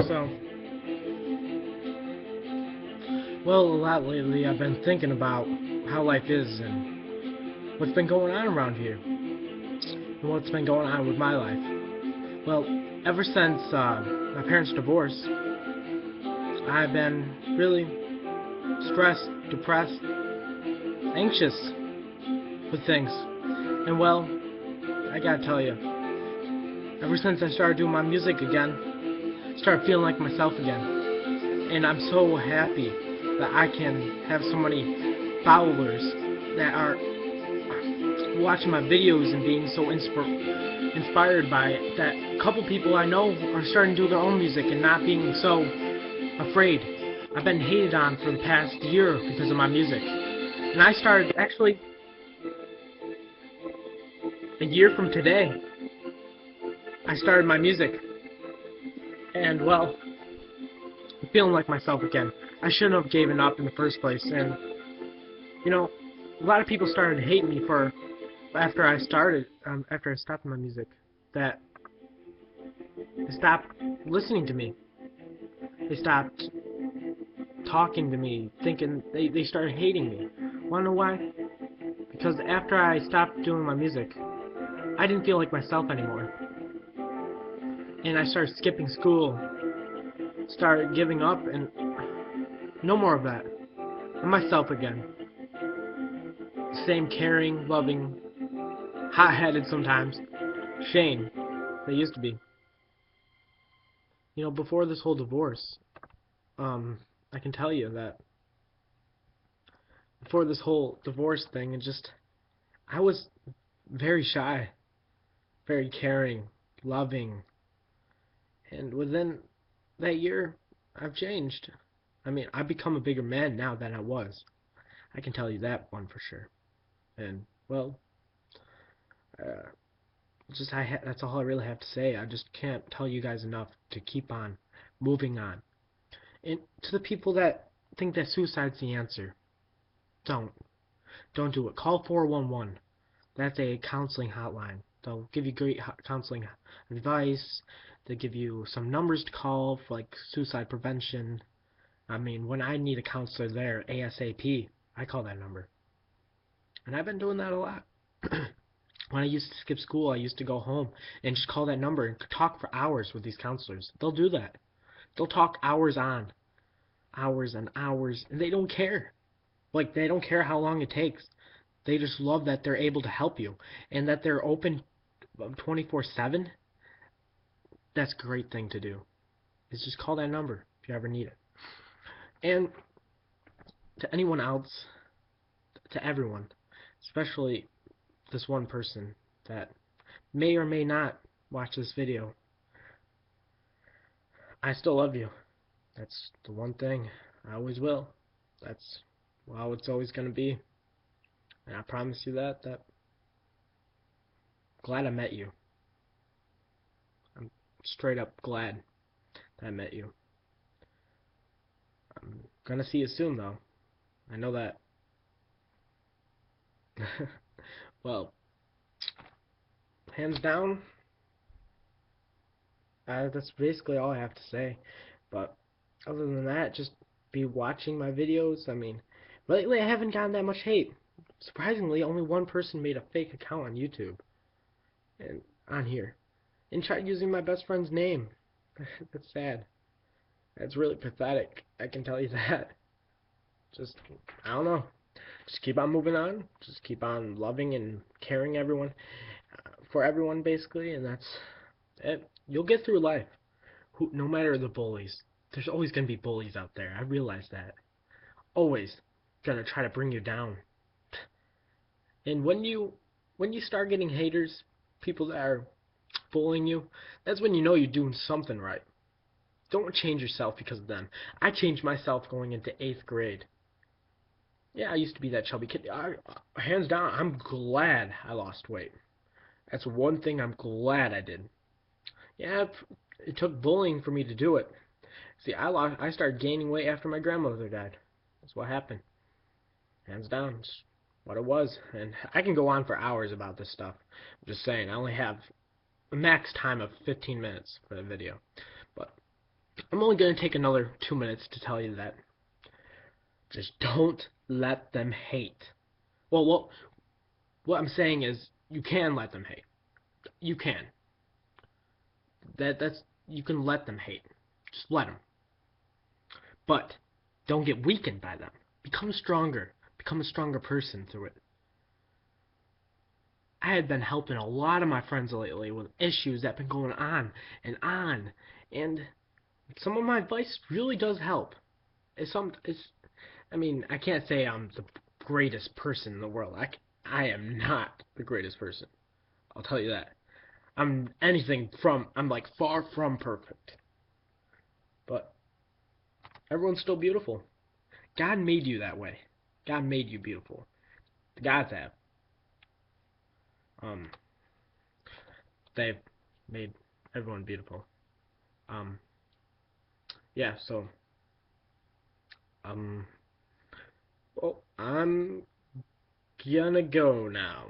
So, well, a lot lately I've been thinking about how life is and what's been going on around here and what's been going on with my life. Well, ever since my parents' divorce, I've been really stressed, depressed, anxious with things. And well, I gotta tell you, ever since I started doing my music again, I started feeling like myself again. And I'm so happy that I can have so many followers that are watching my videos and being so inspired by it. That a couple people I know are starting to do their own music and not being so afraid. I've been hated on for the past year because of my music. And I started, actually, a year from today, I started my music. And, well, I'm feeling like myself again. I shouldn't have given up in the first place. And, you know, a lot of people started hating me for after I stopped my music, that they stopped listening to me. They stopped talking to me, thinking they started hating me. Wanna know why? Because after I stopped doing my music, I didn't feel like myself anymore. And I started skipping school, started giving up, and no more of that. I'm myself again. Same caring, loving, hot-headed sometimes Shane that used to be. You know, before this whole divorce, I can tell you that before this whole divorce thing, I was very shy, very caring, loving, and within that year, I've changed. I mean, I've become a bigger man now than I was. I can tell you that one for sure. And, well, uh, that's all I really have to say. I just can't tell you guys enough to keep on moving on. And to the people that think that suicide's the answer, don't. Don't do it. Call 411. That's a counseling hotline. They'll give you great counseling advice. They'll give you some numbers to call for like suicide prevention. I mean, when I need a counselor there, ASAP, I call that number. And I've been doing that a lot. When I used to skip school, I used to go home and just call that number and talk for hours with these counselors. They'll do that. They'll talk hours on, hours and hours, and they don't care. Like, they don't care how long it takes. They just love that they're able to help you and that they're open 24/7. That's a great thing to do. Is just call that number if you ever need it. And to anyone else, to everyone, especially this one person that may or may not watch this video, I still love you. That's the one thing. I always will. That's how it's always going to be. And I promise you that glad I met you. I'm straight up glad that I met you. I'm gonna see you soon, though. I know that. Well, hands down, that's basically all I have to say. But other than that, just be watching my videos. I mean, lately I haven't gotten that much hate. Surprisingly, only one person made a fake account on YouTube and on here and tried using my best friend's name. That's sad. That's really pathetic. I can tell you that. Just, I don't know. Just keep on moving on. Just keep on loving and caring for everyone basically, and that's it. You'll get through life. No matter the bullies, there's always gonna be bullies out there. I realize that. Always gonna try to bring you down. And when you start getting haters, people that are bullying you, that's when you know you're doing something right. Don't change yourself because of them. I changed myself going into 8th grade. Yeah, I used to be that chubby kid. Hands down, I'm glad I lost weight. That's one thing I'm glad I did. Yeah, it took bullying for me to do it. See, I started gaining weight after my grandmother died. That's what happened. Hands down, it's what it was. And I can go on for hours about this stuff. I'm just saying, I only have a max time of 15 minutes for the video. But I'm only going to take another 2 minutes to tell you that. Just don't let them hate. Well, what I'm saying is you can let them hate. You can. That's you can let them hate. Just let them. But don't get weakened by them. Become stronger. Become a stronger person through it. I have been helping a lot of my friends lately with issues that have been going on, and some of my advice really does help. I mean, I can't say I'm the greatest person in the world. I am not the greatest person. I'll tell you that. I'm like far from perfect. But everyone's still beautiful. God made you that way. God made you beautiful. The gods have. Um, they've made everyone beautiful. Um, yeah, so, um, well, I'm gonna go now.